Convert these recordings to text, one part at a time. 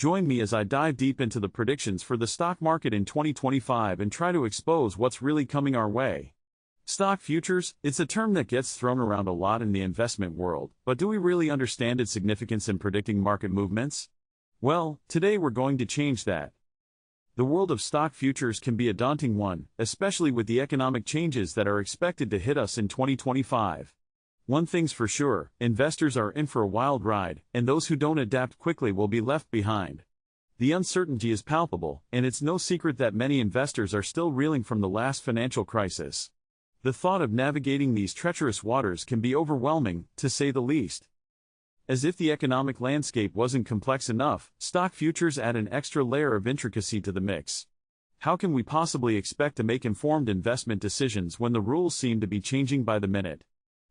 Join me as I dive deep into the predictions for the stock market in 2025 and try to expose what's really coming our way. Stock futures, it's a term that gets thrown around a lot in the investment world, but do we really understand its significance in predicting market movements? Well, today we're going to change that. The world of stock futures can be a daunting one, especially with the economic changes that are expected to hit us in 2025. One thing's for sure, investors are in for a wild ride, and those who don't adapt quickly will be left behind. The uncertainty is palpable, and it's no secret that many investors are still reeling from the last financial crisis. The thought of navigating these treacherous waters can be overwhelming, to say the least. As if the economic landscape wasn't complex enough, stock futures add an extra layer of intricacy to the mix. How can we possibly expect to make informed investment decisions when the rules seem to be changing by the minute?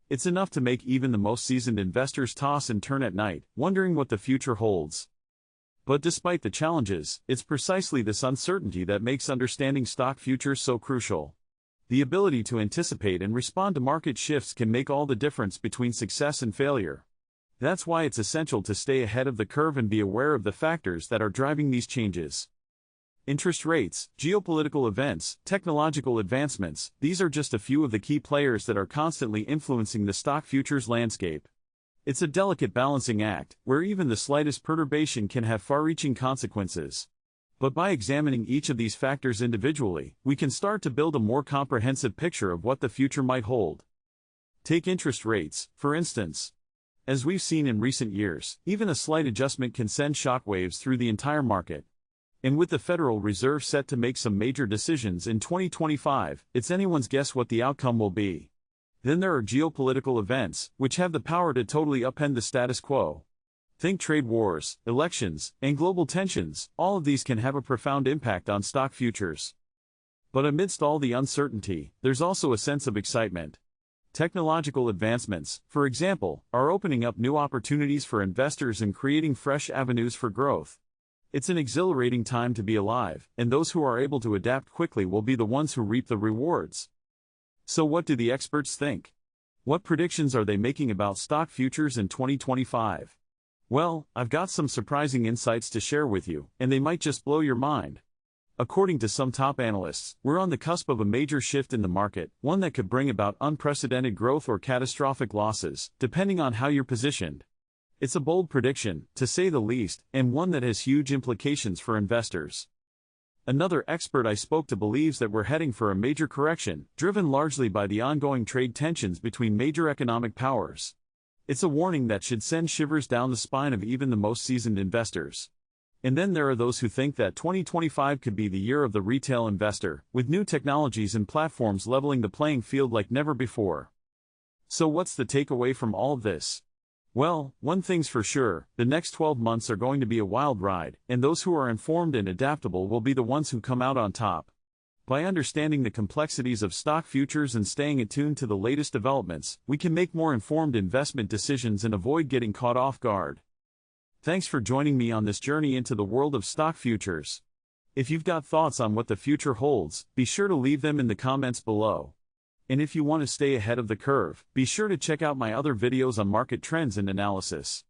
It's enough to make even the most seasoned investors toss and turn at night, wondering what the future holds. But despite the challenges, it's precisely this uncertainty that makes understanding stock futures so crucial. The ability to anticipate and respond to market shifts can make all the difference between success and failure. That's why it's essential to stay ahead of the curve and be aware of the factors that are driving these changes. Interest rates, geopolitical events, technological advancements, these are just a few of the key players that are constantly influencing the stock futures landscape. It's a delicate balancing act, where even the slightest perturbation can have far-reaching consequences. But by examining each of these factors individually, we can start to build a more comprehensive picture of what the future might hold. Take interest rates, for instance. As we've seen in recent years, even a slight adjustment can send shockwaves through the entire market. And with the Federal Reserve set to make some major decisions in 2025, it's anyone's guess what the outcome will be. Then there are geopolitical events, which have the power to totally upend the status quo. Think trade wars, elections, and global tensions, all of these can have a profound impact on stock futures. But amidst all the uncertainty, there's also a sense of excitement. Technological advancements, for example, are opening up new opportunities for investors and creating fresh avenues for growth. It's an exhilarating time to be alive, and those who are able to adapt quickly will be the ones who reap the rewards. So what do the experts think? What predictions are they making about stock futures in 2025? Well, I've got some surprising insights to share with you, and they might just blow your mind. According to some top analysts, we're on the cusp of a major shift in the market, one that could bring about unprecedented growth or catastrophic losses, depending on how you're positioned. It's a bold prediction, to say the least, and one that has huge implications for investors. Another expert I spoke to believes that we're heading for a major correction, driven largely by the ongoing trade tensions between major economic powers. It's a warning that should send shivers down the spine of even the most seasoned investors. And then there are those who think that 2025 could be the year of the retail investor, with new technologies and platforms leveling the playing field like never before. So what's the takeaway from all of this? Well, one thing's for sure, the next 12 months are going to be a wild ride, and those who are informed and adaptable will be the ones who come out on top. By understanding the complexities of stock futures and staying attuned to the latest developments, we can make more informed investment decisions and avoid getting caught off guard. Thanks for joining me on this journey into the world of stock futures. If you've got thoughts on what the future holds, be sure to leave them in the comments below. And if you want to stay ahead of the curve, be sure to check out my other videos on market trends and analysis.